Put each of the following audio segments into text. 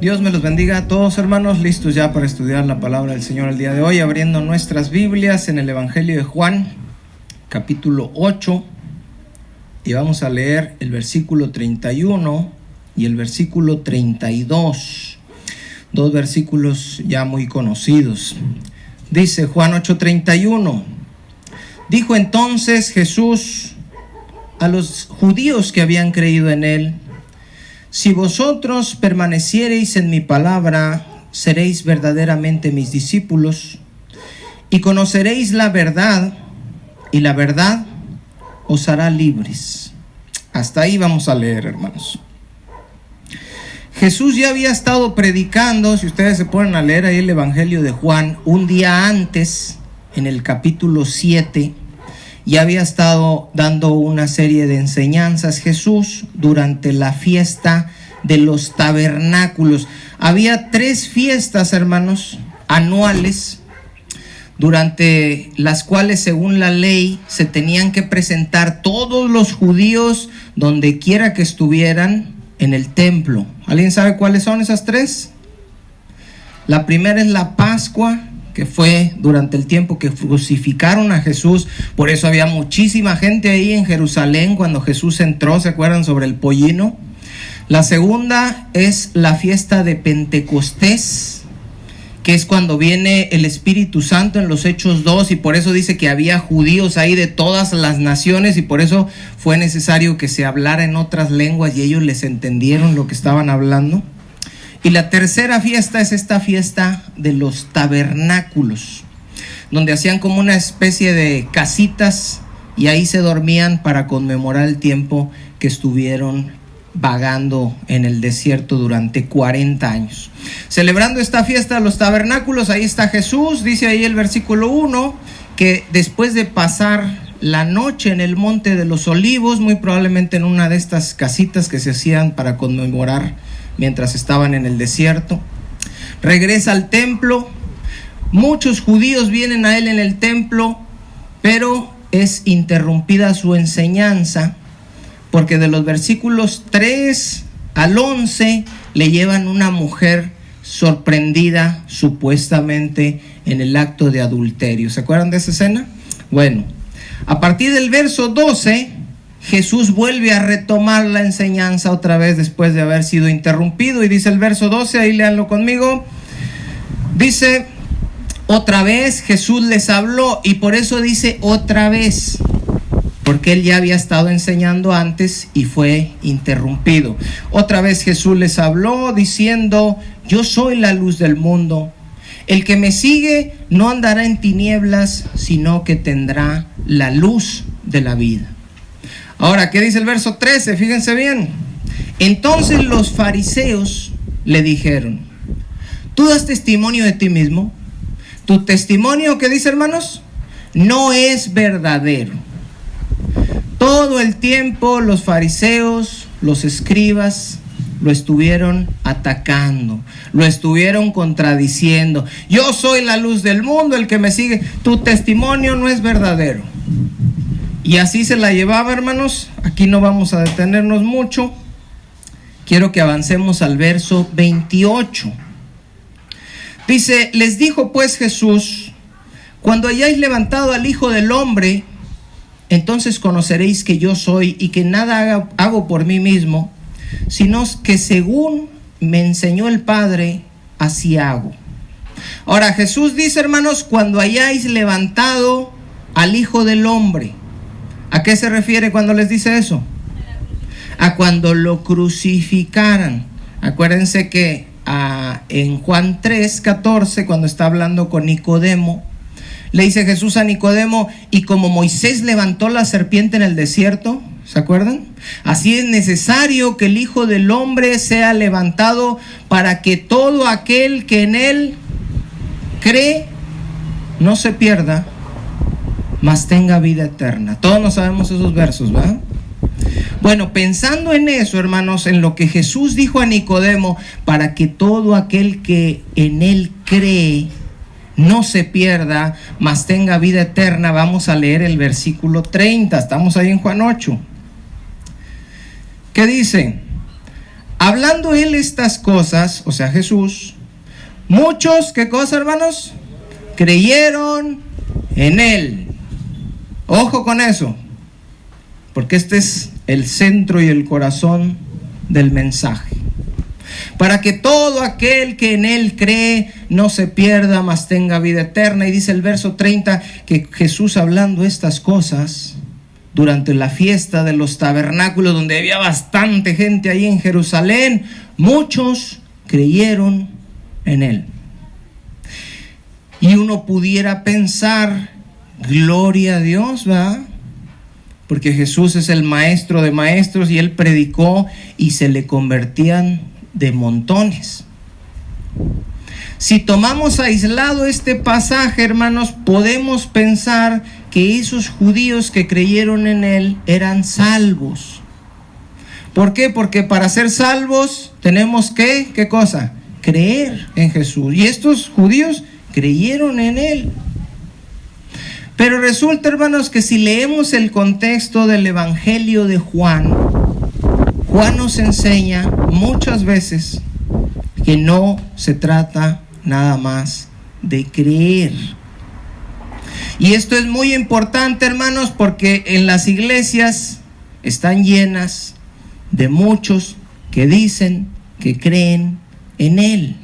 Dios me los bendiga a todos, hermanos, listos ya para estudiar la palabra del Señor el día de hoy, abriendo nuestras Biblias en el Evangelio de Juan, capítulo 8, y vamos a leer el versículo 31 y el versículo 32, dos versículos ya muy conocidos. Dice Juan 8:31, dijo entonces Jesús a los judíos que habían creído en él: si vosotros permaneciereis en mi palabra, seréis verdaderamente mis discípulos, y conoceréis la verdad, y la verdad os hará libres. Hasta ahí vamos a leer, hermanos. Jesús ya había estado predicando, si ustedes se ponen a leer ahí el Evangelio de Juan, un día antes, en el capítulo 7, ya había estado dando una serie de enseñanzas Jesús durante la fiesta de los tabernáculos. Había 3 fiestas, hermanos, anuales, durante las cuales, según la ley, se tenían que presentar todos los judíos, donde quiera que estuvieran, en el templo. ¿Alguien sabe cuáles son esas 3? La primera es la Pascua, que fue durante el tiempo que crucificaron a Jesús. Por eso había muchísima gente ahí en Jerusalén cuando Jesús entró, ¿se acuerdan? Sobre el pollino. La segunda es la fiesta de Pentecostés, que es cuando viene el Espíritu Santo en los Hechos 2, y por eso dice que había judíos ahí de todas las naciones, y por eso fue necesario que se hablara en otras lenguas y ellos les entendieron lo que estaban hablando. Y la tercera fiesta es esta fiesta de los tabernáculos, donde hacían como una especie de casitas y ahí se dormían para conmemorar el tiempo que estuvieron vagando en el desierto durante 40 años. Celebrando esta fiesta de los tabernáculos, ahí está Jesús, dice ahí el versículo 1, que después de pasar la noche en el Monte de los Olivos, muy probablemente en una de estas casitas que se hacían para conmemorar mientras estaban en el desierto, regresa al templo. Muchos judíos vienen a él en el templo, pero es interrumpida su enseñanza, porque de los versículos 3 al 11 le llevan una mujer sorprendida supuestamente en el acto de adulterio. ¿Se acuerdan de esa escena? Bueno, a partir del verso 12, Jesús vuelve a retomar la enseñanza otra vez después de haber sido interrumpido, y dice el verso 12, ahí léanlo conmigo. Dice: otra vez Jesús les habló, y por eso dice otra vez, porque él ya había estado enseñando antes y fue interrumpido. Otra vez Jesús les habló diciendo: yo soy la luz del mundo. El que me sigue no andará en tinieblas, sino que tendrá la luz de la vida. Ahora, ¿qué dice el verso 13? Fíjense bien. Entonces los fariseos le dijeron: tú das testimonio de ti mismo. Tu testimonio, ¿qué dice, hermanos? No es verdadero. Todo el tiempo los fariseos, los escribas, lo estuvieron atacando, lo estuvieron contradiciendo. Yo soy la luz del mundo, el que me sigue, tu testimonio no es verdadero. Y así se la llevaba, hermanos. Aquí no vamos a detenernos mucho. Quiero que avancemos al verso 28. Dice: les dijo pues Jesús: cuando hayáis levantado al Hijo del Hombre, entonces conoceréis que yo soy, y que nada hago por mí mismo, sino que según me enseñó el Padre, así hago. Ahora Jesús dice, hermanos, cuando hayáis levantado al Hijo del Hombre. ¿A qué se refiere cuando les dice eso? A cuando lo crucificaran. Acuérdense que en Juan 3:14, cuando está hablando con Nicodemo, le dice Jesús a Nicodemo: y como Moisés levantó la serpiente en el desierto, ¿se acuerdan? Así es necesario que el Hijo del Hombre sea levantado, para que todo aquel que en él cree no se pierda, mas tenga vida eterna. Todos no sabemos esos versos, ¿verdad? Bueno, pensando en eso, hermanos, en lo que Jesús dijo a Nicodemo, para que todo aquel que en él cree no se pierda, mas tenga vida eterna, vamos a leer el versículo 30. Estamos ahí en Juan 8. ¿Qué dice? Hablando él estas cosas, o sea Jesús, muchos, ¿qué cosa, hermanos? Creyeron en él. Ojo con eso, porque este es el centro y el corazón del mensaje. Para que todo aquel que en él cree no se pierda, mas tenga vida eterna. Y dice el verso 30 que Jesús, hablando estas cosas durante la fiesta de los tabernáculos, donde había bastante gente ahí en Jerusalén, muchos creyeron en él. Y uno pudiera pensar, gloria a Dios, ¿verdad? Porque Jesús es el maestro de maestros y él predicó y se le convertían de montones. Si tomamos aislado este pasaje, hermanos, podemos pensar que esos judíos que creyeron en él eran salvos. ¿Por qué? Porque para ser salvos tenemos que, ¿qué cosa? Creer en Jesús. Y estos judíos creyeron en él. Pero resulta, hermanos, que si leemos el contexto del Evangelio de Juan, Juan nos enseña muchas veces que no se trata nada más de creer. Y esto es muy importante, hermanos, porque en las iglesias están llenas de muchos que dicen que creen en él.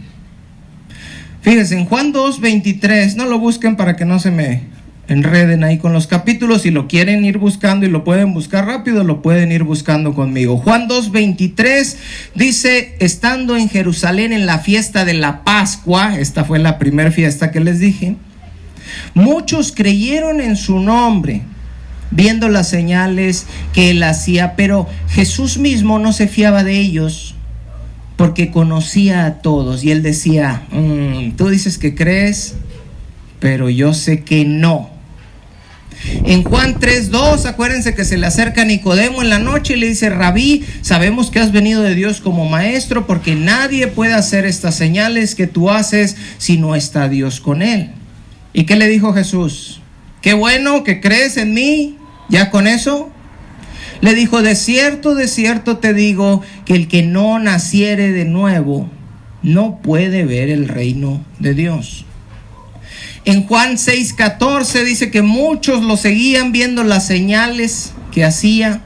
Fíjense, en Juan 2:23, no lo busquen para que no se me enreden ahí con los capítulos. Si lo quieren ir buscando y lo pueden buscar rápido, lo pueden ir buscando conmigo. Juan 2:23 dice: estando en Jerusalén en la fiesta de la Pascua, esta fue la primera fiesta que les dije, muchos creyeron en su nombre, viendo las señales que él hacía, pero Jesús mismo no se fiaba de ellos, porque conocía a todos. Y él decía, tú dices que crees, pero yo sé que no. En Juan 3:2, acuérdense que se le acerca a Nicodemo en la noche y le dice: Rabí, sabemos que has venido de Dios como maestro, porque nadie puede hacer estas señales que tú haces si no está Dios con él. ¿Y qué le dijo Jesús? Qué bueno que crees en mí. ¿Ya con eso? Le dijo: de cierto te digo, que el que no naciere de nuevo no puede ver el reino de Dios. En Juan 6:14 dice que muchos lo seguían viendo las señales que hacía.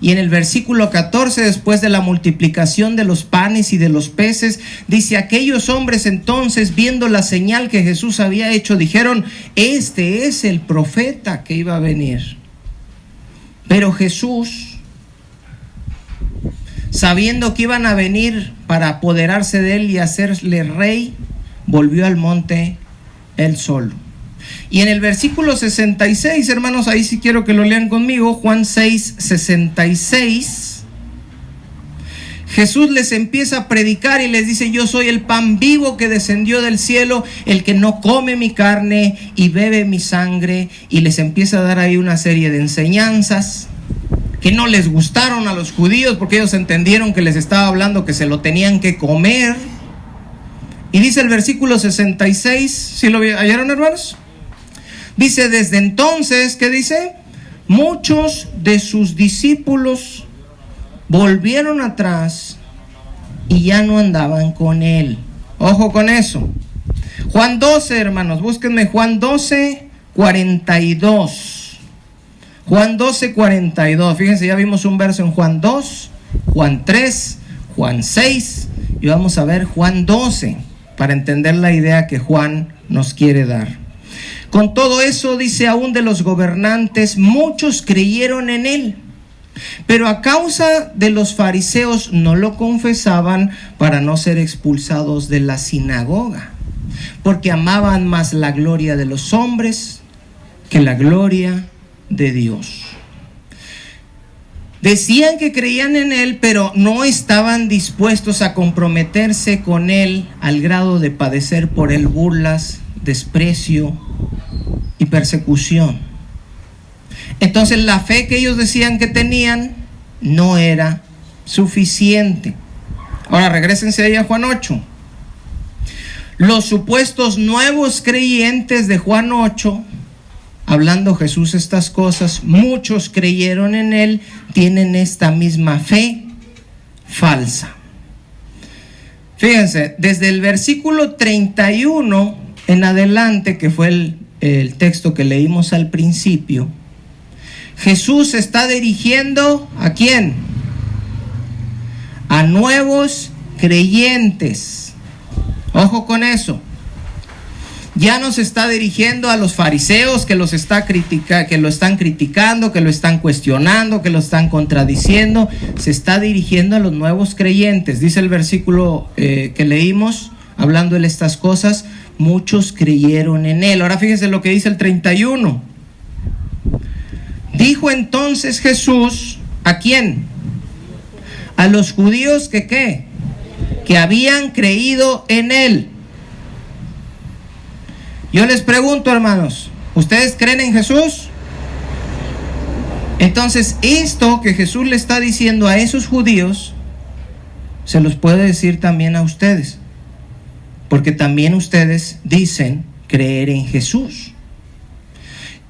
Y en el versículo 14, después de la multiplicación de los panes y de los peces, dice: aquellos hombres entonces, viendo la señal que Jesús había hecho, dijeron: este es el profeta que iba a venir. Pero Jesús, sabiendo que iban a venir para apoderarse de él y hacerle rey, volvió al monte él solo. Y en el versículo 66, hermanos, ahí sí quiero que lo lean conmigo, Juan 6:66, Jesús les empieza a predicar y les dice: yo soy el pan vivo que descendió del cielo, el que no come mi carne y bebe mi sangre. Y les empieza a dar ahí una serie de enseñanzas que no les gustaron a los judíos, porque ellos entendieron que les estaba hablando que se lo tenían que comer. Y dice el versículo 66, ¿sí lo hallaron, hermanos? Dice: desde entonces, ¿qué dice? Muchos de sus discípulos volvieron atrás y ya no andaban con él. Ojo con eso. Juan 12, hermanos, búsquenme Juan 12:42. Juan 12:42. Fíjense, ya vimos un verso en Juan 2, Juan 3, Juan 6, y vamos a ver Juan 12 para entender la idea que Juan nos quiere dar. Con todo eso, dice, aún de los gobernantes, muchos creyeron en él, pero a causa de los fariseos no lo confesaban para no ser expulsados de la sinagoga, porque amaban más la gloria de los hombres que la gloria de Dios. Decían que creían en él, pero no estaban dispuestos a comprometerse con él al grado de padecer por él burlas, desprecio y persecución. Entonces la fe que ellos decían que tenían no era suficiente. Ahora regrésense ahí a Juan 8. Los supuestos nuevos creyentes de Juan 8, hablando Jesús estas cosas, muchos creyeron en él, tienen esta misma fe falsa. Fíjense, desde el versículo 31 en adelante, que fue el texto que leímos al principio, Jesús se está dirigiendo ¿a quién? A nuevos creyentes. Ojo con eso. Ya no se está dirigiendo a los fariseos que lo están criticando, que lo están cuestionando, que lo están contradiciendo. Se está dirigiendo a los nuevos creyentes. Dice el versículo que leímos, hablando de estas cosas, muchos creyeron en él. Ahora fíjense lo que dice el 31. Dijo entonces Jesús, ¿a quién? A los judíos que ¿qué? Que habían creído en él. Yo les pregunto, hermanos, ¿ustedes creen en Jesús? Entonces, esto que Jesús le está diciendo a esos judíos, se los puede decir también a ustedes, porque también ustedes dicen creer en Jesús.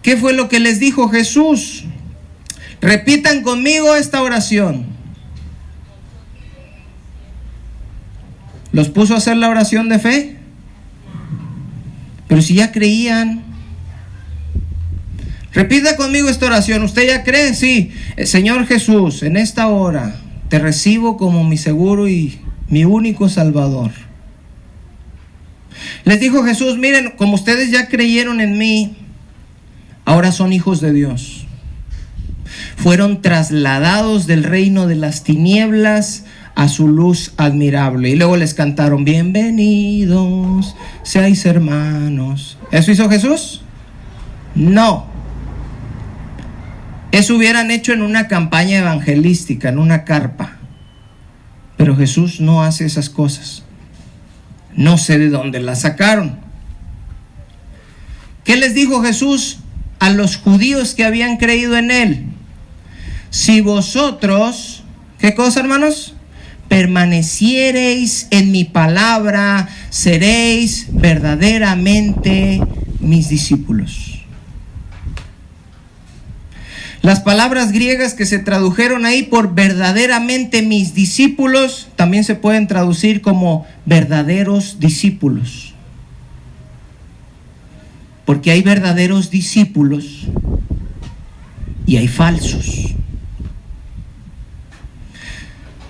¿Qué fue lo que les dijo Jesús? Repitan conmigo esta oración. ¿Los puso a hacer la oración de fe? Pero si ya creían. Repita conmigo esta oración. ¿Usted ya cree? Sí. Señor Jesús, en esta hora te recibo como mi seguro y mi único Salvador. Les dijo Jesús, miren, como ustedes ya creyeron en mí, ahora son hijos de Dios. Fueron trasladados del reino de las tinieblas a su luz admirable. Y luego les cantaron, bienvenidos seáis hermanos. ¿Eso hizo Jesús? No. Eso hubieran hecho en una campaña evangelística, en una carpa. Pero Jesús no hace esas cosas. No sé de dónde las sacaron. ¿Qué les dijo Jesús a los judíos que habían creído en él? Si vosotros, ¿qué cosa, hermanos? Permaneciereis en mi palabra, seréis verdaderamente mis discípulos. Las palabras griegas que se tradujeron ahí por verdaderamente mis discípulos, también se pueden traducir como verdaderos discípulos. Porque hay verdaderos discípulos y hay falsos.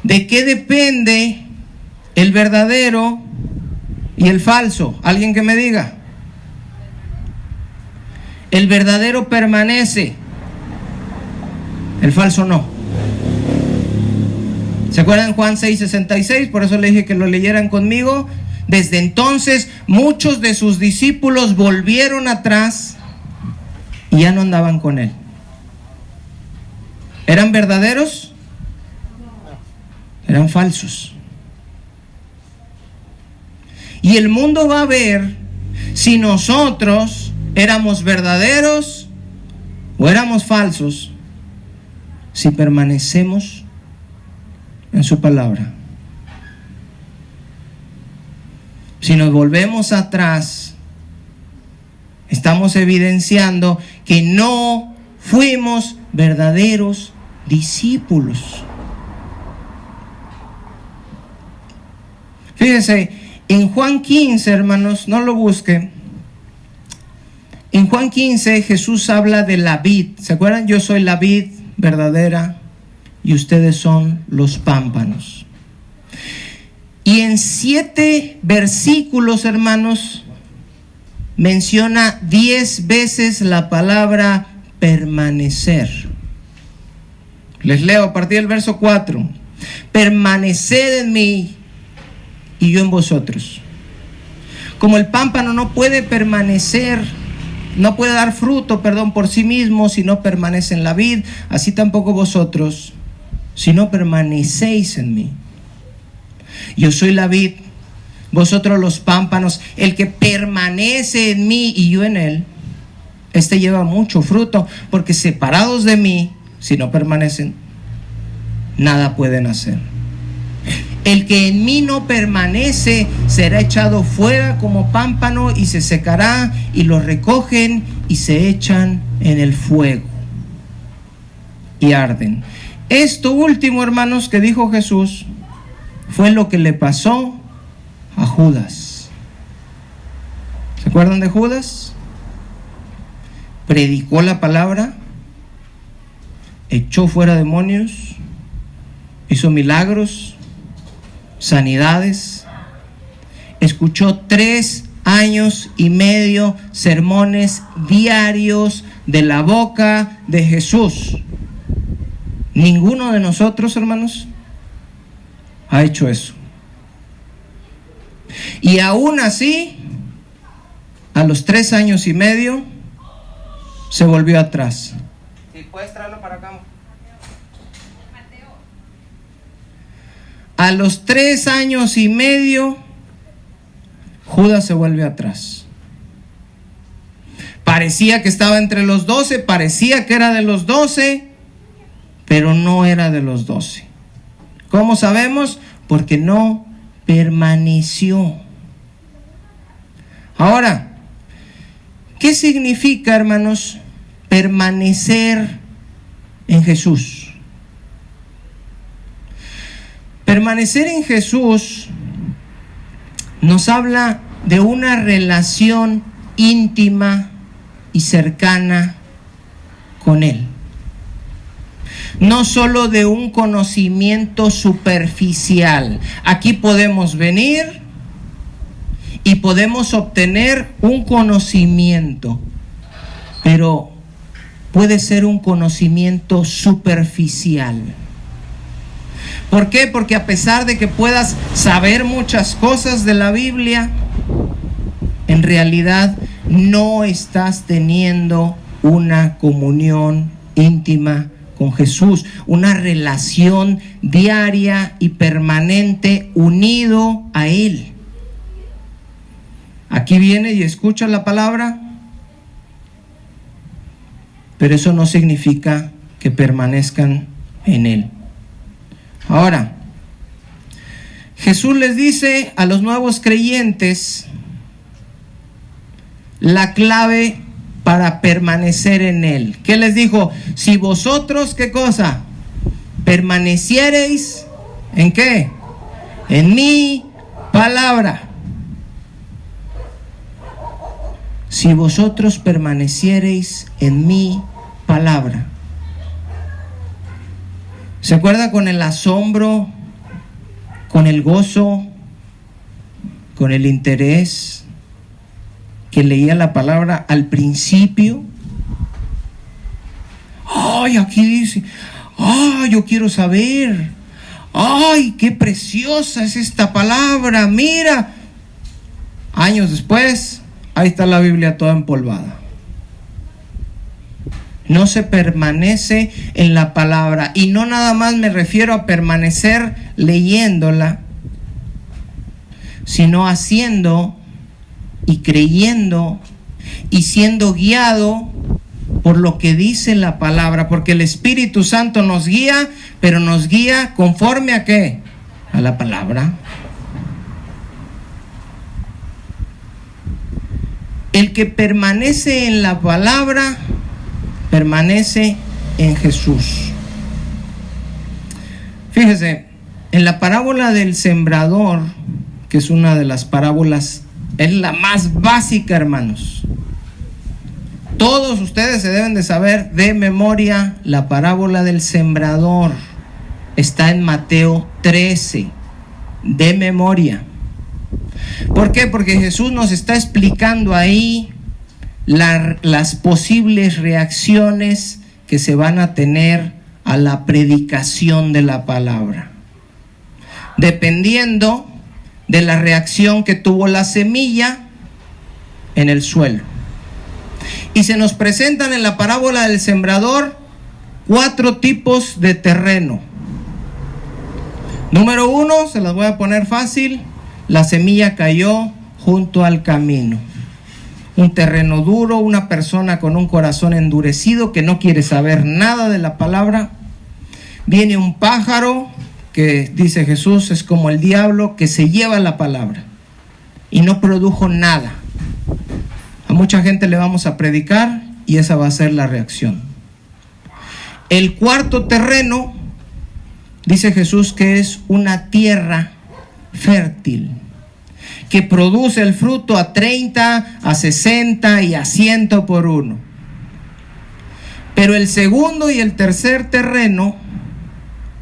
¿De qué depende el verdadero y el falso? ¿Alguien que me diga? El verdadero permanece, el falso no. ¿Se acuerdan Juan 6:66? Por eso le dije que lo leyeran conmigo. Desde entonces muchos de sus discípulos volvieron atrás y ya no andaban con él. ¿Eran verdaderos? Eran falsos. Y el mundo va a ver si nosotros éramos verdaderos o éramos falsos, si permanecemos en su palabra. Si nos volvemos atrás, estamos evidenciando que no fuimos verdaderos discípulos. Fíjense, en Juan 15, hermanos, no lo busquen. En Juan 15 Jesús habla de la vid. ¿Se acuerdan? Yo soy la vid verdadera y ustedes son los pámpanos. Y en 7 versículos, hermanos, menciona 10 veces la palabra permanecer. Les leo a partir del verso 4. Permaneced en mí y yo en vosotros. Como el pámpano no puede permanecer, no puede dar fruto, por sí mismo si no permanece en la vid, así tampoco vosotros, si no permanecéis en mí. Yo soy la vid, vosotros los pámpanos. El que permanece en mí y yo en él, este lleva mucho fruto, porque separados de mí, si no permanecen, nada pueden hacer. El que en mí no permanece será echado fuera como pámpano y se secará, y lo recogen y se echan en el fuego y arden. Esto último, hermanos, que dijo Jesús fue lo que le pasó a Judas. ¿Se acuerdan de Judas? Predicó la palabra, echó fuera demonios, hizo milagros, sanidades, escuchó 3 años y medio sermones diarios de la boca de Jesús. Ninguno de nosotros, hermanos, ha hecho eso. Y aún así, a los 3 años y medio, se volvió atrás. ¿Sí puedes traerlo para acá? A los 3 años y medio, Judas se vuelve atrás. Parecía que estaba entre los 12, parecía que era de los 12, pero no era de los 12. ¿Cómo sabemos? Porque no permaneció. Ahora, ¿qué significa, hermanos, permanecer en Jesús? Permanecer en Jesús nos habla de una relación íntima y cercana con Él. No solo de un conocimiento superficial. Aquí podemos venir y podemos obtener un conocimiento, pero puede ser un conocimiento superficial. ¿Por qué? Porque a pesar de que puedas saber muchas cosas de la Biblia, en realidad no estás teniendo una comunión íntima con Jesús, una relación diaria y permanente unido a Él. Aquí viene y escucha la palabra, pero eso no significa que permanezcan en Él. Ahora, Jesús les dice a los nuevos creyentes la clave para permanecer en Él. ¿Qué les dijo? Si vosotros, ¿qué cosa? Permaneciereis, ¿en qué? En mi palabra. Si vosotros permaneciereis en mi palabra. ¿Se acuerda con el asombro, con el gozo, con el interés que leía la palabra al principio? Ay, aquí dice, ay, yo quiero saber, ay, qué preciosa es esta palabra, mira. Años después, ahí está la Biblia toda empolvada. No se permanece en la palabra. Y no nada más me refiero a permanecer leyéndola, sino haciendo y creyendo y siendo guiado por lo que dice la palabra. Porque el Espíritu Santo nos guía, pero nos guía conforme a ¿qué? A la palabra. El que permanece en la palabra permanece en Jesús. Fíjese, en la parábola del sembrador, que es una de las parábolas, es la más básica, hermanos. Todos ustedes se deben de saber de memoria la parábola del sembrador. Está en Mateo 13, de memoria. ¿Por qué? Porque Jesús nos está explicando ahí las posibles reacciones que se van a tener a la predicación de la palabra, dependiendo de la reacción que tuvo la semilla en el suelo. Y se nos presentan en la parábola del sembrador 4 tipos de terreno. Número 1, se las voy a poner fácil: la semilla cayó junto al camino. Un terreno duro, una persona con un corazón endurecido que no quiere saber nada de la palabra. Viene un pájaro que, dice Jesús, es como el diablo que se lleva la palabra y no produjo nada. A mucha gente le vamos a predicar y esa va a ser la reacción. El cuarto terreno, dice Jesús, que es una tierra fértil. que produce el fruto a 30, a 60 y a 100 por uno. Pero el segundo y el tercer terreno,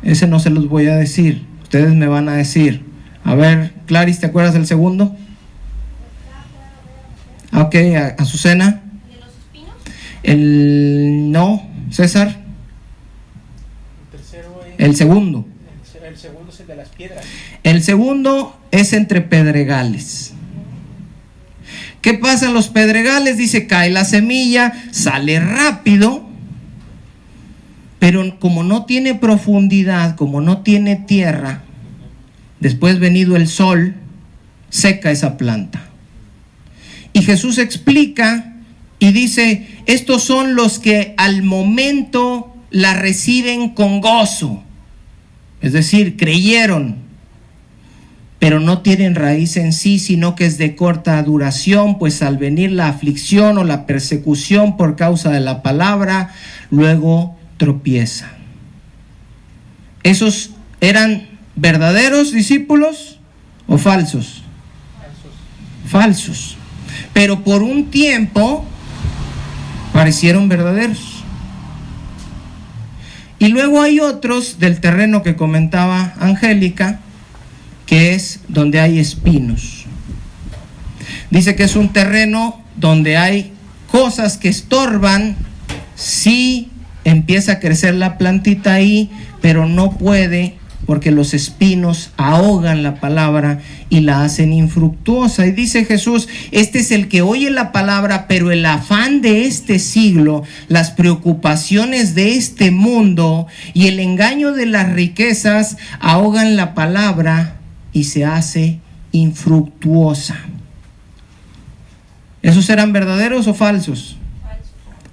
ese no se los voy a decir. Ustedes me van a decir. A ver, Clarice, ¿te acuerdas del segundo? Ok, Azucena. ¿De los espinos? No, César. El segundo. El segundo es el de las piedras. El segundo es entre pedregales. ¿Qué pasa en los pedregales? Dice, cae la semilla, sale rápido, pero como no tiene profundidad, como no tiene tierra, después venido el sol, seca esa planta. Y Jesús explica y dice, estos son los que al momento la reciben con gozo. Es decir, creyeron, pero no tienen raíz en sí, sino que es de corta duración, pues al venir la aflicción o la persecución por causa de la palabra, luego tropieza. ¿Esos eran verdaderos discípulos o falsos? Falsos. Pero por un tiempo parecieron verdaderos. Y luego hay otros del terreno que comentaba Angélica, que es donde hay espinos. Dice que es un terreno donde hay cosas que estorban. Sí empieza a crecer la plantita ahí, pero no puede, porque los espinos ahogan la palabra y la hacen infructuosa. Y dice Jesús, este es el que oye la palabra, pero el afán de este siglo, las preocupaciones de este mundo y el engaño de las riquezas ahogan la palabra y se hace infructuosa. ¿Esos eran verdaderos o falsos?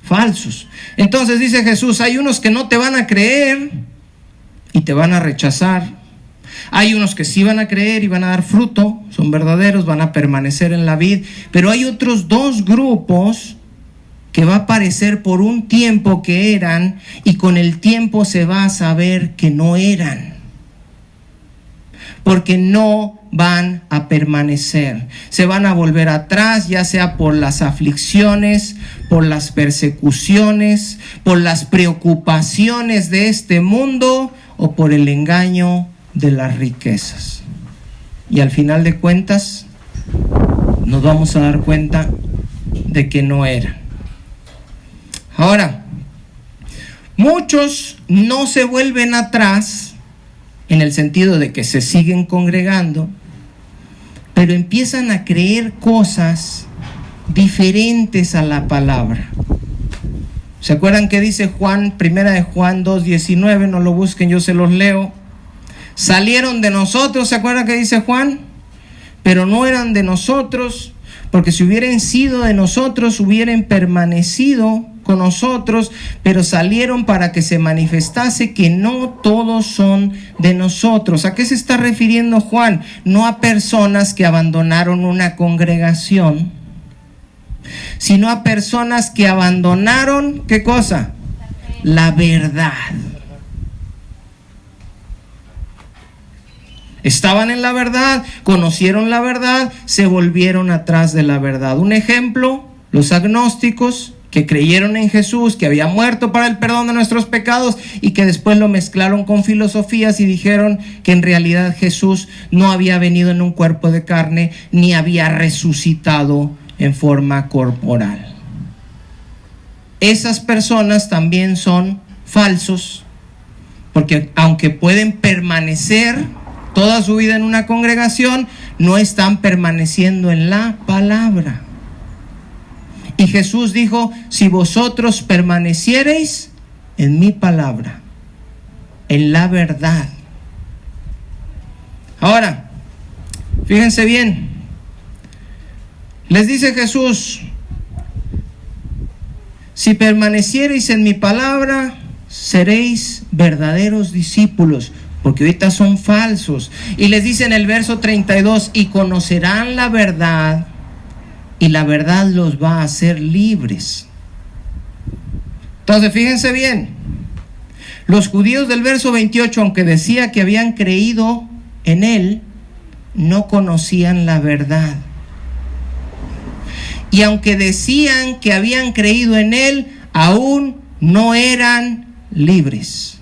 Falsos. Entonces dice Jesús, hay unos que no te van a creer y te van a rechazar. Hay unos que sí van a creer y van a dar fruto, son verdaderos, van a permanecer en la vid. Pero hay otros dos grupos que va a parecer por un tiempo que eran, y con el tiempo se va a saber que no eran, porque no van a permanecer. Se van a volver atrás, ya sea por las aflicciones, por las persecuciones, por las preocupaciones de este mundo o por el engaño de las riquezas. Y al final de cuentas nos vamos a dar cuenta de que no eran. Ahora, muchos no se vuelven atrás en el sentido de que se siguen congregando, pero empiezan a creer cosas diferentes a la palabra. ¿Se acuerdan qué dice Juan, primera de Juan 2:19? No lo busquen, yo se los leo. Salieron de nosotros, ¿se acuerdan qué dice Juan? Pero no eran de nosotros, porque si hubieran sido de nosotros, hubieran permanecido con nosotros, pero salieron para que se manifestase que no todos son de nosotros. ¿A qué se está refiriendo Juan? No a personas que abandonaron una congregación, sino a personas que abandonaron, ¿qué cosa? La verdad. Estaban en la verdad, conocieron la verdad, se volvieron atrás de la verdad. Un ejemplo, los agnósticos que creyeron en Jesús, que había muerto para el perdón de nuestros pecados y que después lo mezclaron con filosofías y dijeron que en realidad Jesús no había venido en un cuerpo de carne ni había resucitado en forma corporal. Esas personas también son falsos, porque aunque pueden permanecer toda su vida en una congregación, no están permaneciendo en la palabra. Y Jesús dijo, si vosotros permaneciereis en mi palabra, en la verdad. Ahora, fíjense bien, les dice Jesús, si permaneciereis en mi palabra, seréis verdaderos discípulos, porque ahorita son falsos. Y les dice en el verso 32, y conocerán la verdad, y la verdad los va a hacer libres. Entonces, fíjense bien, los judíos del verso 28, aunque decía que habían creído en él, no conocían la verdad. Y aunque decían que habían creído en Él, aún no eran libres.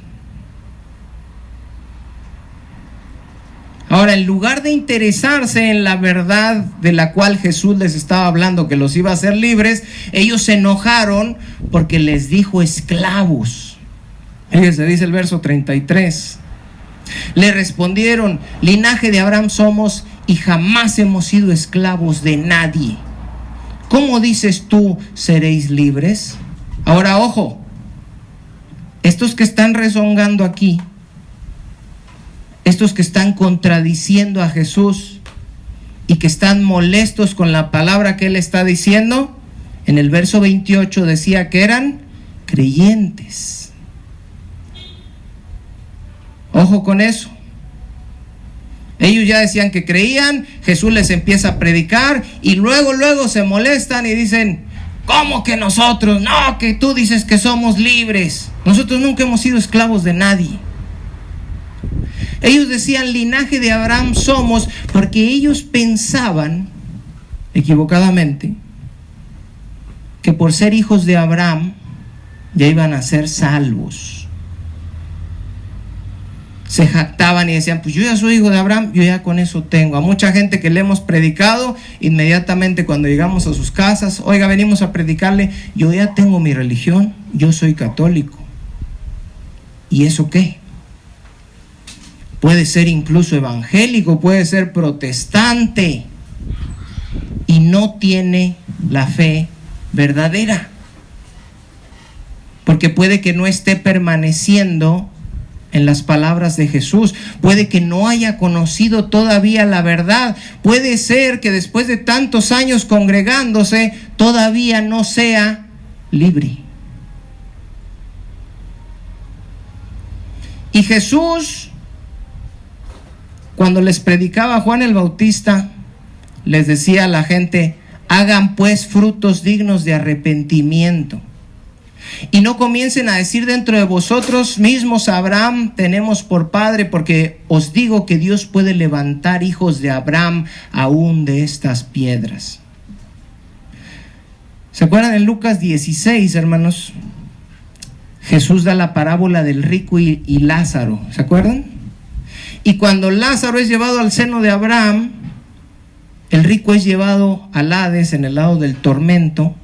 Ahora, en lugar de interesarse en la verdad de la cual Jesús les estaba hablando, que los iba a hacer libres, ellos se enojaron porque les dijo esclavos. Fíjense, dice el verso 33. Le respondieron: linaje de Abraham somos y jamás hemos sido esclavos de nadie. ¿Cómo dices tú, seréis libres? Ahora, ojo, estos que están rezongando aquí, estos que están contradiciendo a Jesús y que están molestos con la palabra que Él está diciendo, en el verso 28 decía que eran creyentes. Ojo con eso. Ellos ya decían que creían, Jesús les empieza a predicar y luego se molestan y dicen: ¿cómo que nosotros? No, que tú dices que somos libres. Nosotros nunca hemos sido esclavos de nadie. Ellos decían linaje de Abraham somos porque ellos pensaban, equivocadamente, que por ser hijos de Abraham ya iban a ser salvos. Se jactaban y decían: pues yo ya soy hijo de Abraham, yo ya con eso tengo. A mucha gente que le hemos predicado, inmediatamente cuando llegamos a sus casas: oiga, venimos a predicarle, yo ya tengo mi religión, yo soy católico. ¿Y eso qué? Puede ser incluso evangélico, puede ser protestante y no tiene la fe verdadera, porque puede que no esté permaneciendo en las palabras de Jesús, puede que no haya conocido todavía la verdad, puede ser que después de tantos años congregándose todavía no sea libre. Y Jesús, cuando les predicaba a Juan el Bautista, les decía a la gente: hagan pues frutos dignos de arrepentimiento. Y no comiencen a decir dentro de vosotros mismos: Abraham tenemos por padre, porque os digo que Dios puede levantar hijos de Abraham aún de estas piedras. ¿Se acuerdan en Lucas 16, hermanos? Jesús da la parábola del rico y Lázaro, ¿se acuerdan? Y cuando Lázaro es llevado al seno de Abraham, el rico es llevado al Hades, en el lado del tormento,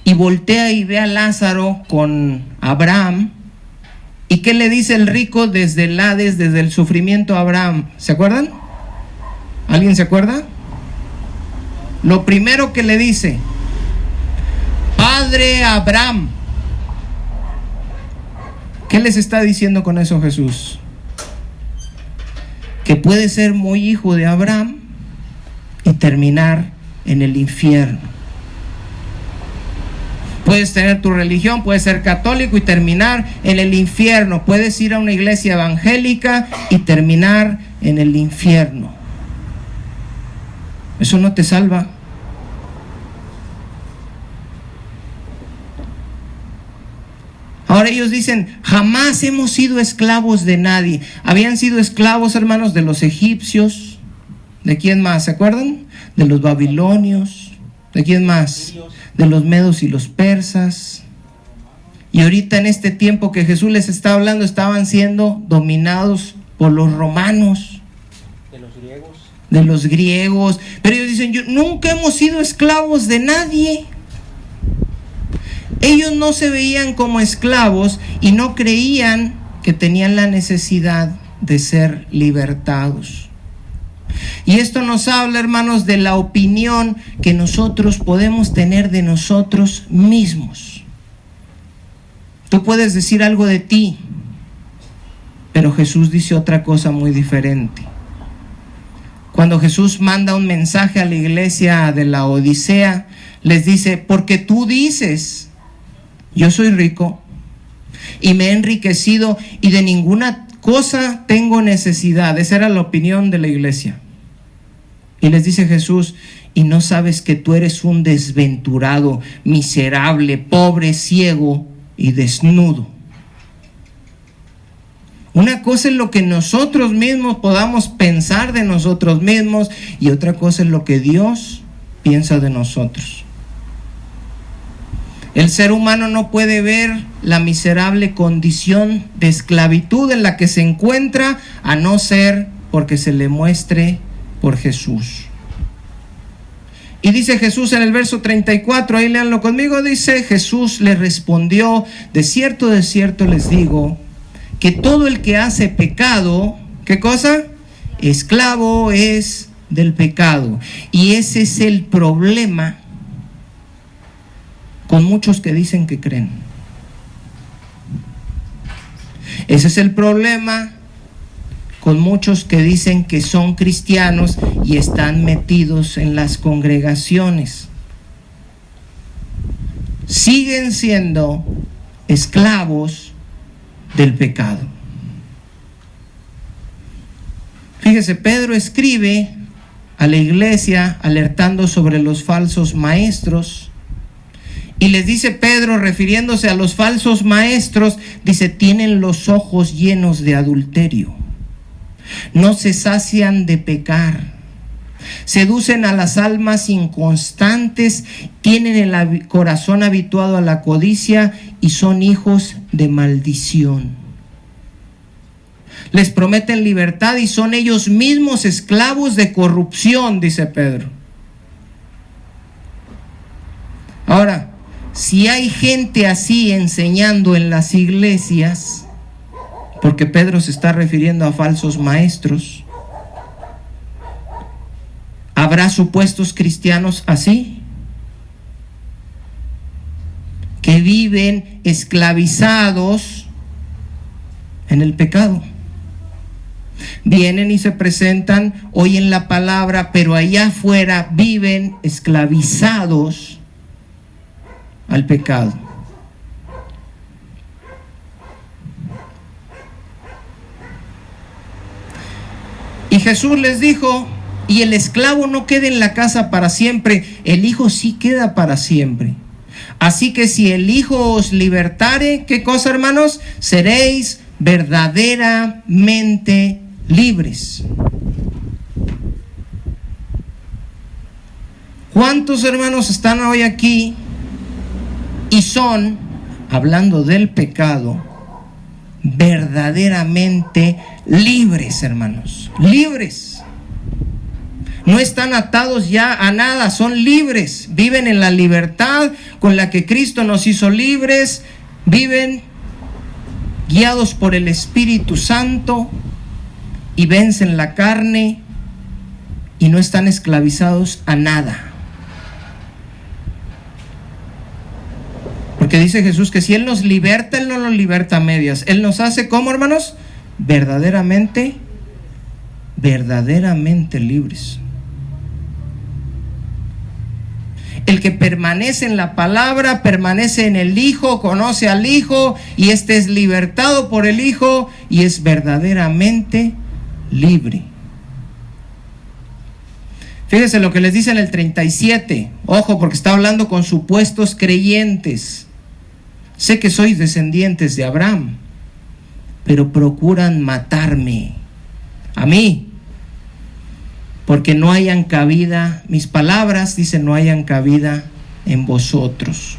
y voltea y ve a Lázaro con Abraham. ¿Y qué le dice el rico desde el Hades, desde el sufrimiento a Abraham? ¿Se acuerdan? ¿Alguien se acuerda? Lo primero que le dice: Padre Abraham. ¿Qué les está diciendo con eso Jesús? Que puede ser muy hijo de Abraham y terminar en el infierno. Puedes tener tu religión, puedes ser católico y terminar en el infierno. Puedes ir a una iglesia evangélica y terminar en el infierno. Eso no te salva. Ahora ellos dicen: jamás hemos sido esclavos de nadie. Habían sido esclavos, hermanos, de los egipcios. ¿De quién más? ¿Se acuerdan? De los babilonios. ¿De quién más? De los medos y los persas. Y ahorita, en este tiempo que Jesús les está hablando, estaban siendo dominados por los romanos, de los griegos. Pero ellos dicen: nunca hemos sido esclavos de nadie. Ellos no se veían como esclavos y no creían que tenían la necesidad de ser libertados. Y esto nos habla, hermanos, de la opinión que nosotros podemos tener de nosotros mismos. Tú puedes decir algo de ti, pero Jesús dice otra cosa muy diferente. Cuando Jesús manda un mensaje a la iglesia de la Odisea, les dice: porque tú dices, yo soy rico y me he enriquecido y de ninguna cosa tengo necesidad. Esa era la opinión de la iglesia. Y les dice Jesús: y no sabes que tú eres un desventurado, miserable, pobre, ciego y desnudo. Una cosa es lo que nosotros mismos podamos pensar de nosotros mismos y otra cosa es lo que Dios piensa de nosotros. El ser humano no puede ver la miserable condición de esclavitud en la que se encuentra a no ser porque se le muestre por Jesús. Y dice Jesús en el verso 34, ahí léanlo conmigo, dice: Jesús le respondió: de cierto les digo, que todo el que hace pecado, ¿qué cosa? Esclavo es del pecado. Y ese es el problema con muchos que dicen que creen. Ese es el problema con muchos que dicen que son cristianos y están metidos en las congregaciones. Siguen siendo esclavos del pecado. Fíjese, Pedro escribe a la iglesia alertando sobre los falsos maestros. Y les dice Pedro, refiriéndose a los falsos maestros, dice: tienen los ojos llenos de adulterio, no se sacian de pecar, seducen a las almas inconstantes, tienen el corazón habituado a la codicia y son hijos de maldición. Les prometen libertad y son ellos mismos esclavos de corrupción, dice Pedro. Ahora, si hay gente así enseñando en las iglesias, porque Pedro se está refiriendo a falsos maestros, ¿habrá supuestos cristianos así? Que viven esclavizados en el pecado. Vienen y se presentan, oyen la palabra, pero allá afuera viven esclavizados al pecado. Y Jesús les dijo: y el esclavo no queda en la casa para siempre, el Hijo sí queda para siempre. Así que si el Hijo os libertare, ¿qué cosa, hermanos? Seréis verdaderamente libres. ¿Cuántos hermanos están hoy aquí y son, hablando del pecado, verdaderamente libres, hermanos? Libres. No están atados ya a nada, son libres. Viven en la libertad con la que Cristo nos hizo libres. Viven guiados por el Espíritu Santo y vencen la carne y no están esclavizados a nada. Porque dice Jesús que si Él nos liberta, Él no nos liberta a medias. Él nos hace, ¿cómo, hermanos? Verdaderamente libres. El que permanece en la palabra, permanece en el Hijo, conoce al Hijo, y este es libertado por el Hijo y es verdaderamente libre. Fíjense lo que les dice en el 37. Ojo, porque está hablando con supuestos creyentes. Sé que sois descendientes de Abraham, pero procuran matarme, a mí, porque no hayan cabida, mis palabras, dice, no hayan cabida en vosotros.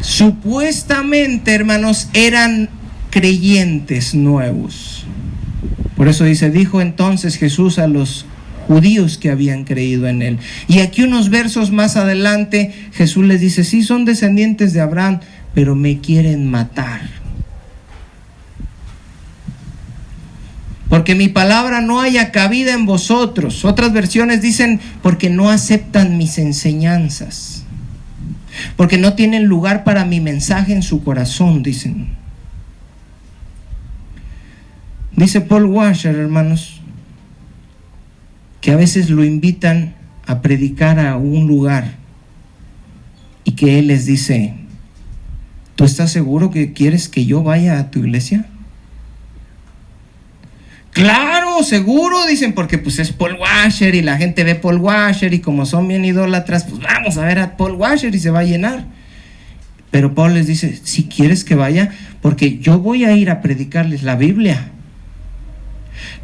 Supuestamente, hermanos, eran creyentes nuevos. Por eso dice: dijo entonces Jesús a los judíos que habían creído en Él. Y aquí unos versos más adelante, Jesús les dice: sí, son descendientes de Abraham, pero me quieren matar. Porque mi palabra no haya cabida en vosotros. Otras versiones dicen: porque no aceptan mis enseñanzas. Porque no tienen lugar para mi mensaje en su corazón, dicen. Dice Paul Washer, hermanos, que a veces lo invitan a predicar a un lugar y que él les dice: ¿tú estás seguro que quieres que yo vaya a tu iglesia? Claro, seguro, dicen, porque pues es Paul Washer y la gente ve Paul Washer y como son bien idólatras, pues vamos a ver a Paul Washer y se va a llenar. Pero Pablo les dice, si quieres que vaya, porque yo voy a ir a predicarles la Biblia.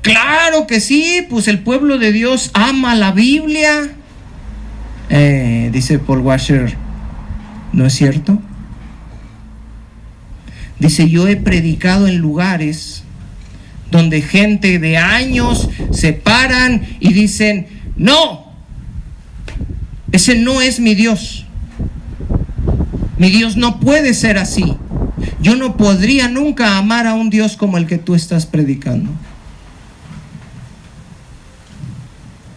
Claro que sí, pues el pueblo de Dios ama la Biblia. Dice Paul Washer, ¿no es cierto? Dice, yo he predicado en lugares donde gente de años se paran y dicen, no, ese no es mi Dios. Mi Dios no puede ser así. Yo no podría nunca amar a un Dios como el que tú estás predicando.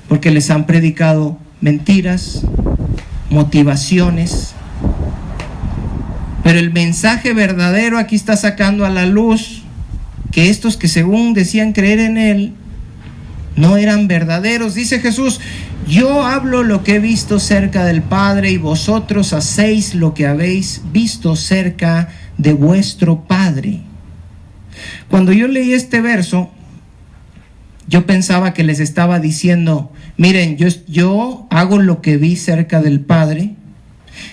Porque les han predicado mentiras, motivaciones. Pero el mensaje verdadero aquí está sacando a la luz que estos que según decían creer en Él, no eran verdaderos. Dice Jesús, yo hablo lo que he visto cerca del Padre y vosotros hacéis lo que habéis visto cerca de vuestro Padre. Cuando yo leí este verso, yo pensaba que les estaba diciendo, miren, yo hago lo que vi cerca del Padre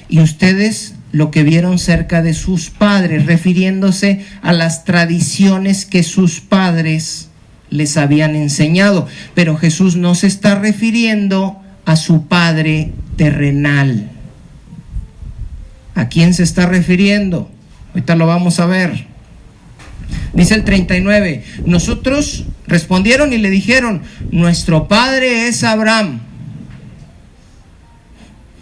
y ustedes lo que vieron cerca de sus padres, refiriéndose a las tradiciones que sus padres les habían enseñado. Pero Jesús no se está refiriendo a su Padre terrenal. ¿A quién se está refiriendo? Ahorita lo vamos a ver. Dice el 39, nosotros respondieron y le dijeron, nuestro padre es Abraham.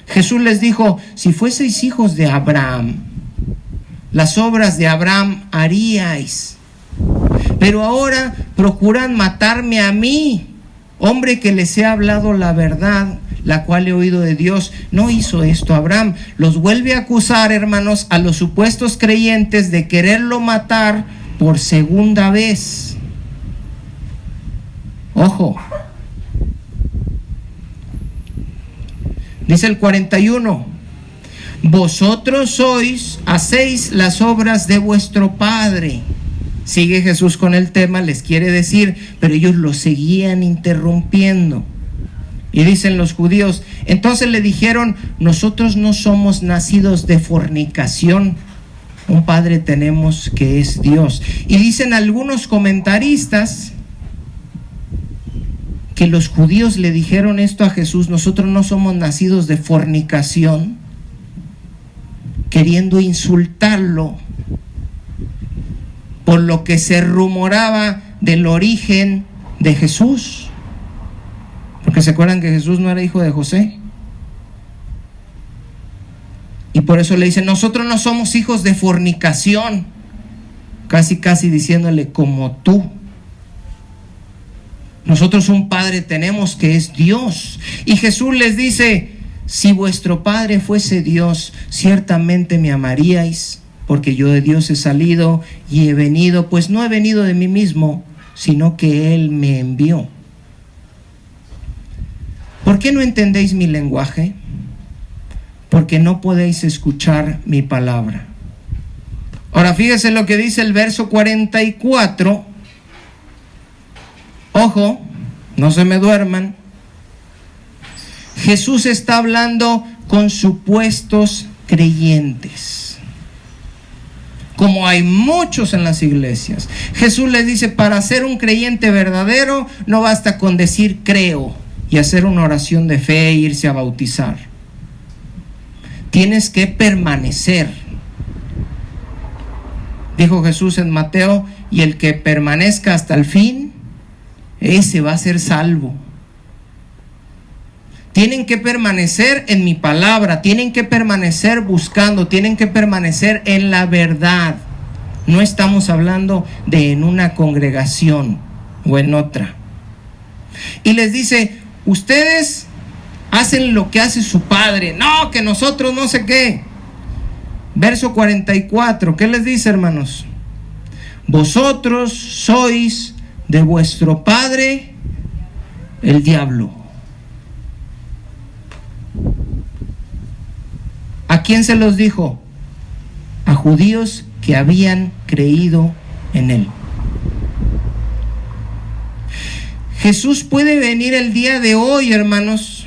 Jesús les dijo, si fueseis hijos de Abraham, las obras de Abraham haríais. Pero ahora procuran matarme a mí, hombre que les he hablado la verdad, la cual he oído de Dios. No hizo esto Abraham. Los vuelve a acusar, hermanos, a los supuestos creyentes de quererlo matar por segunda vez. Ojo. Dice el 41, vosotros hacéis las obras de vuestro padre. Sigue Jesús con el tema, les quiere decir, pero ellos lo seguían interrumpiendo. Y dicen los judíos, entonces le dijeron, nosotros no somos nacidos de fornicación, un padre tenemos que es Dios. Y dicen algunos comentaristas que los judíos le dijeron esto a Jesús, nosotros no somos nacidos de fornicación, queriendo insultarlo por lo que se rumoraba del origen de Jesús. Porque se acuerdan que Jesús no era hijo de José. Y por eso le dicen, nosotros no somos hijos de fornicación. Casi diciéndole, como tú. Nosotros un padre tenemos que es Dios. Y Jesús les dice, si vuestro padre fuese Dios, ciertamente me amaríais, porque yo de Dios he salido y he venido, pues no he venido de mí mismo, sino que Él me envió. ¿Por qué no entendéis mi lenguaje? Porque no podéis escuchar mi palabra. Ahora fíjese lo que dice el verso 44. Ojo, no se me duerman. Jesús está hablando con supuestos creyentes, como hay muchos en las iglesias. Jesús les dice, para ser un creyente verdadero, no basta con decir creo y hacer una oración de fe e irse a bautizar. Tienes que permanecer. Dijo Jesús en Mateo, y el que permanezca hasta el fin, ese va a ser salvo. Tienen que permanecer en mi palabra, tienen que permanecer buscando, tienen que permanecer en la verdad. No estamos hablando de en una congregación o en otra. Y les dice, ustedes hacen lo que hace su padre. No, que nosotros no sé qué. Verso 44, ¿qué les dice, hermanos? Vosotros sois de vuestro padre el diablo. ¿A quién se los dijo? A judíos que habían creído en Él. Jesús puede venir el día de hoy, hermanos,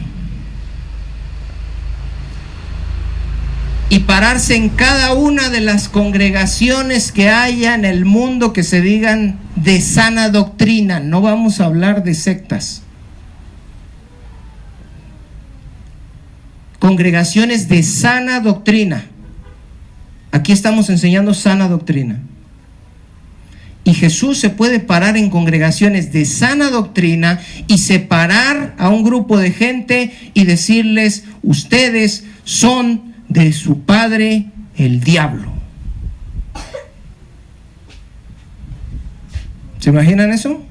y pararse en cada una de las congregaciones que haya en el mundo que se digan de sana doctrina. No vamos a hablar de sectas. Congregaciones de sana doctrina. Aquí estamos enseñando sana doctrina. Y Jesús se puede parar en congregaciones de sana doctrina y separar a un grupo de gente y decirles: ustedes son de su padre el diablo. ¿Se imaginan eso?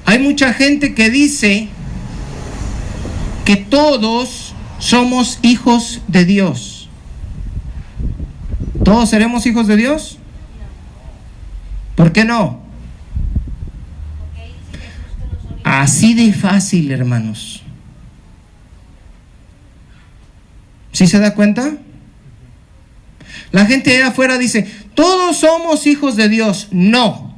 Hay mucha gente que dice que todos somos hijos de Dios. ¿Todos seremos hijos de Dios? ¿Por qué no? Así de fácil, hermanos. ¿Sí se da cuenta? La gente allá afuera dice: todos somos hijos de Dios. No.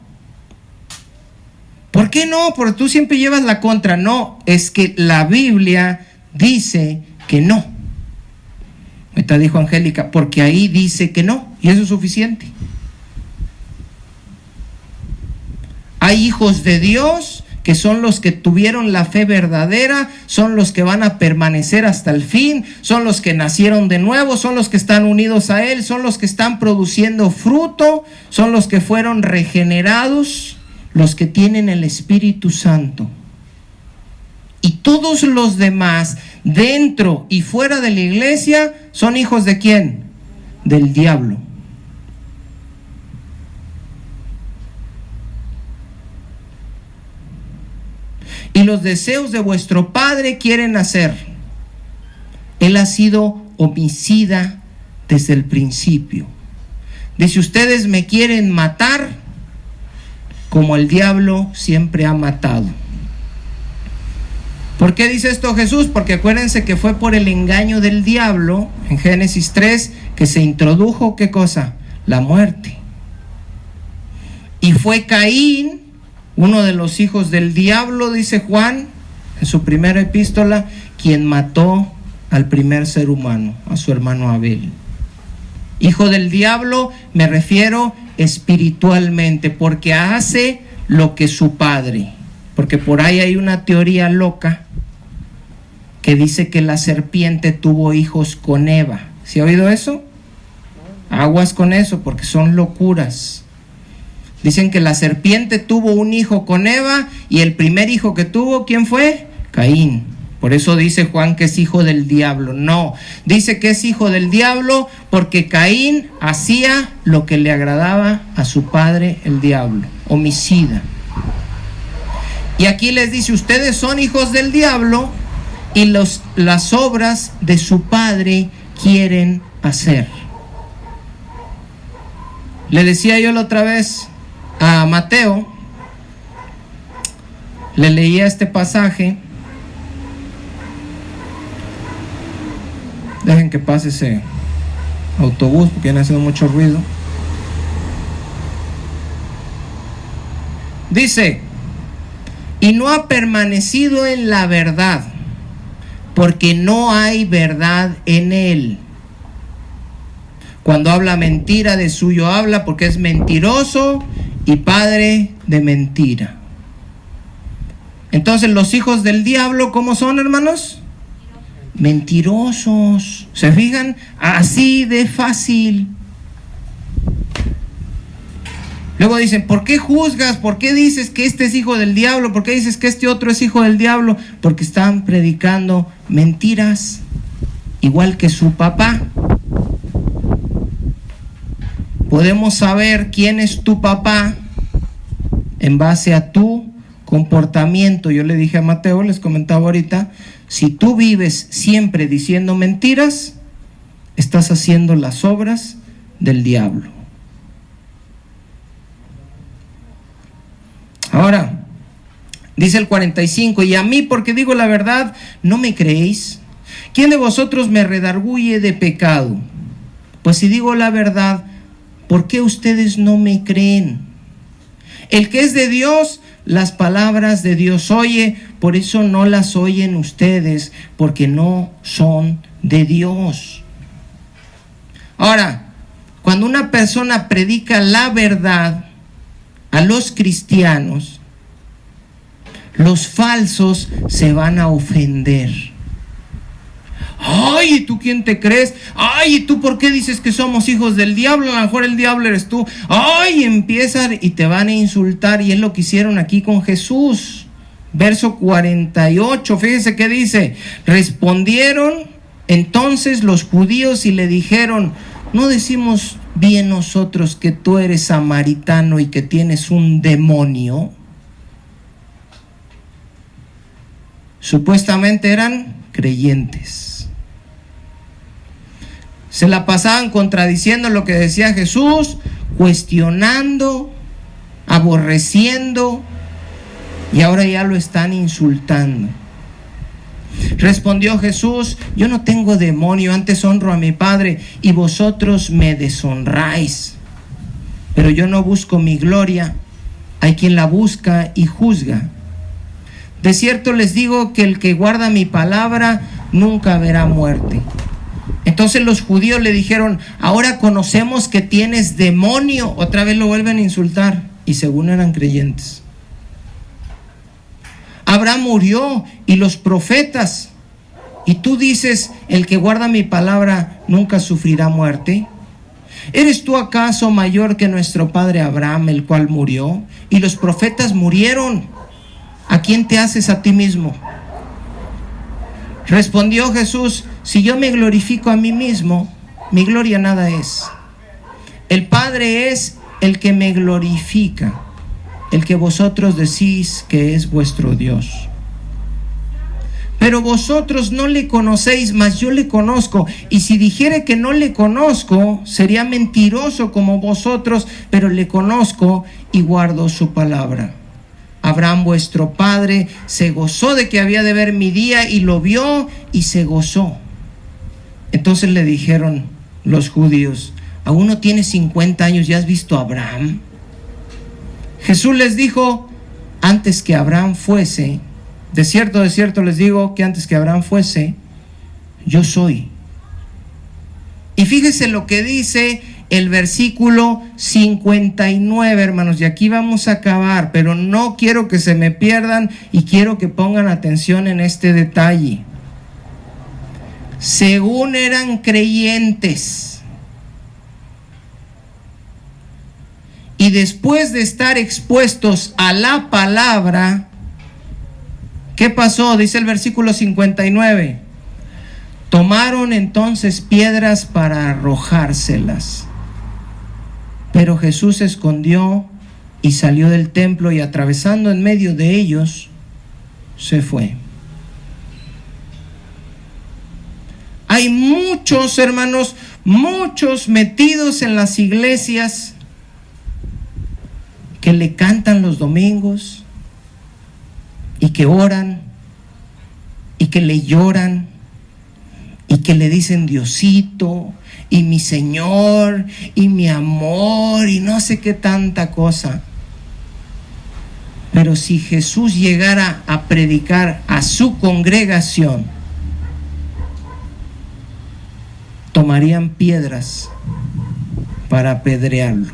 ¿Por qué no? Porque tú siempre llevas la contra. No, es que la Biblia dice que no. Ahorita dijo Angélica, porque ahí dice que no, y eso es suficiente. Hay hijos de Dios que son los que tuvieron la fe verdadera, son los que van a permanecer hasta el fin, son los que nacieron de nuevo, son los que están unidos a Él, son los que están produciendo fruto, son los que fueron regenerados, los que tienen el Espíritu Santo. Y todos los demás, dentro y fuera de la iglesia, son hijos ¿de quién? Del diablo. Y los deseos de vuestro padre quieren hacer. Él ha sido homicida desde el principio. Dice: ustedes me quieren matar como el diablo siempre ha matado. ¿Por qué dice esto Jesús? Porque acuérdense que fue por el engaño del diablo, en Génesis 3, que se introdujo, ¿qué cosa? La muerte. Y fue Caín, uno de los hijos del diablo, dice Juan, en su primera epístola, quien mató al primer ser humano, a su hermano Abel. Hijo del diablo, me refiero espiritualmente, porque hace lo que su padre. Porque por ahí hay una teoría loca que dice que la serpiente tuvo hijos con Eva. ¿Sí ha oído eso? Aguas con eso, porque son locuras. Dicen que la serpiente tuvo un hijo con Eva y el primer hijo que tuvo, ¿quién fue? Caín. Por eso dice Juan que es hijo del diablo. No, dice que es hijo del diablo porque Caín hacía lo que le agradaba a su padre el diablo, homicida. Y aquí les dice: ustedes son hijos del diablo y las obras de su padre quieren hacer. Le decía yo la otra vez a Mateo, le leía este pasaje. Dejen que pase ese autobús porque viene haciendo mucho ruido. Dice: y no ha permanecido en la verdad, porque no hay verdad en él. Cuando habla mentira, de suyo habla, porque es mentiroso y padre de mentira. Entonces, los hijos del diablo, ¿cómo son, hermanos? Mentirosos. ¿Se fijan? Así de fácil. Luego dicen: ¿por qué juzgas? ¿Por qué dices que este es hijo del diablo? ¿Por qué dices que este otro es hijo del diablo? Porque están predicando mentiras, igual que su papá. Podemos saber quién es tu papá en base a tu comportamiento. Yo le dije a Mateo, les comentaba ahorita, si tú vives siempre diciendo mentiras, estás haciendo las obras del diablo. Ahora, dice el 45, y a mí, porque digo la verdad, ¿no me creéis? ¿Quién de vosotros me redarguye de pecado? Pues si digo la verdad, ¿por qué ustedes no me creen? El que es de Dios, las palabras de Dios oye, por eso no las oyen ustedes, porque no son de Dios. Ahora, cuando una persona predica la verdad a los cristianos, los falsos se van a ofender. Ay, ¿y tú quién te crees? Ay, ¿y tú por qué dices que somos hijos del diablo? A lo mejor el diablo eres tú. Ay, empiezan y te van a insultar, y es lo que hicieron aquí con Jesús. Verso 48, fíjese qué dice: respondieron entonces los judíos y le dijeron: ¿no decimos bien nosotros que tú eres samaritano y que tienes un demonio? Supuestamente eran creyentes. Se la pasaban contradiciendo lo que decía Jesús, cuestionando, aborreciendo, y ahora ya lo están insultando. Respondió Jesús: yo no tengo demonio, antes honro a mi Padre, y vosotros me deshonráis. Pero yo no busco mi gloria, hay quien la busca y juzga. De cierto les digo que el que guarda mi palabra nunca verá muerte. Entonces los judíos le dijeron: ahora conocemos que tienes demonio. Otra vez lo vuelven a insultar, y según eran creyentes. Abraham murió y los profetas, y tú dices: el que guarda mi palabra nunca sufrirá muerte. ¿Eres tú acaso mayor que nuestro padre Abraham, el cual murió? Y los profetas murieron. ¿A quién te haces a ti mismo? Respondió Jesús: si yo me glorifico a mí mismo, mi gloria nada es. El Padre es el que me glorifica, el que vosotros decís que es vuestro Dios. Pero vosotros no le conocéis, mas yo le conozco. Y si dijere que no le conozco, sería mentiroso como vosotros, pero le conozco y guardo su palabra. Abraham vuestro padre se gozó de que había de ver mi día, y lo vio y se gozó. Entonces le dijeron los judíos: ¿aún no tienes 50 años y has visto a Abraham? Jesús les dijo: antes que Abraham fuese, de cierto les digo que antes que Abraham fuese, yo soy. Y fíjese lo que dice el versículo 59, hermanos, y aquí vamos a acabar, pero no quiero que se me pierdan y quiero que pongan atención en este detalle. Según eran creyentes, y después de estar expuestos a la palabra, ¿qué pasó? Dice el versículo 59. Tomaron entonces piedras para arrojárselas. Pero Jesús se escondió y salió del templo, y atravesando en medio de ellos, se fue. Hay muchos, hermanos, muchos metidos en las iglesias que le cantan los domingos, y que oran, y que le lloran, y que le dicen Diosito, y mi Señor, y mi amor, y no sé qué tanta cosa. Pero si Jesús llegara a predicar a su congregación, tomarían piedras para apedrearlo.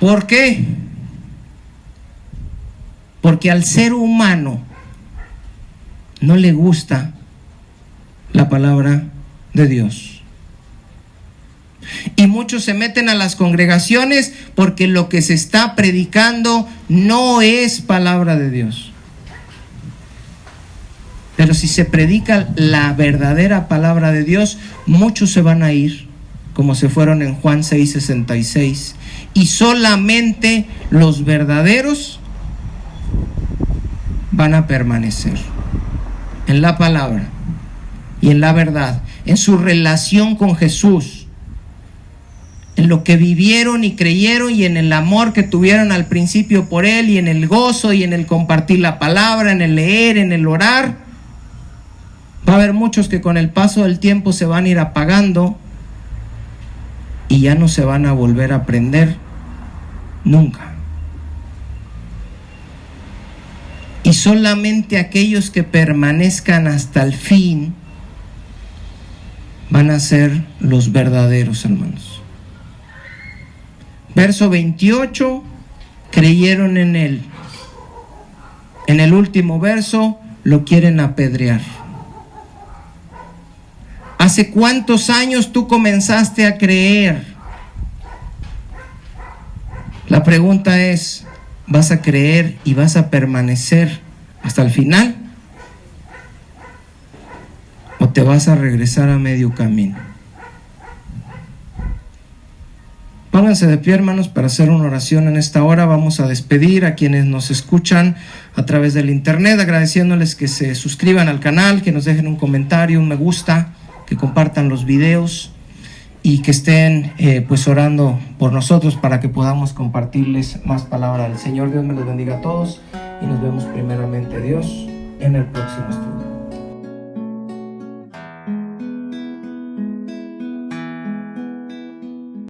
¿Por qué? Porque al ser humano no le gusta la palabra de Dios. Y muchos se meten a las congregaciones porque lo que se está predicando no es palabra de Dios. Pero si se predica la verdadera palabra de Dios, muchos se van a ir, como se fueron en Juan 6:66, y solamente los verdaderos van a permanecer en la palabra y en la verdad, en su relación con Jesús, en lo que vivieron y creyeron, y en el amor que tuvieron al principio por Él, y en el gozo, y en el compartir la palabra, en el leer, en el orar. Va a haber muchos que con el paso del tiempo se van a ir apagando y ya no se van a volver a aprender, Nunca. Y solamente aquellos que permanezcan hasta el fin van a ser los verdaderos, hermanos. Verso 28, creyeron en él. En el último verso lo quieren apedrear. ¿Hace cuántos años tú comenzaste a creer? La pregunta es, ¿vas a creer y vas a permanecer hasta el final? ¿O te vas a regresar a medio camino? Pónganse de pie, hermanos, para hacer una oración en esta hora. Vamos a despedir a quienes nos escuchan a través del internet, agradeciéndoles que se suscriban al canal, que nos dejen un comentario, un me gusta, que compartan los videos y que estén pues orando por nosotros para que podamos compartirles más palabra del Señor. Dios me los bendiga a todos y nos vemos primeramente, Dios, en el próximo estudio.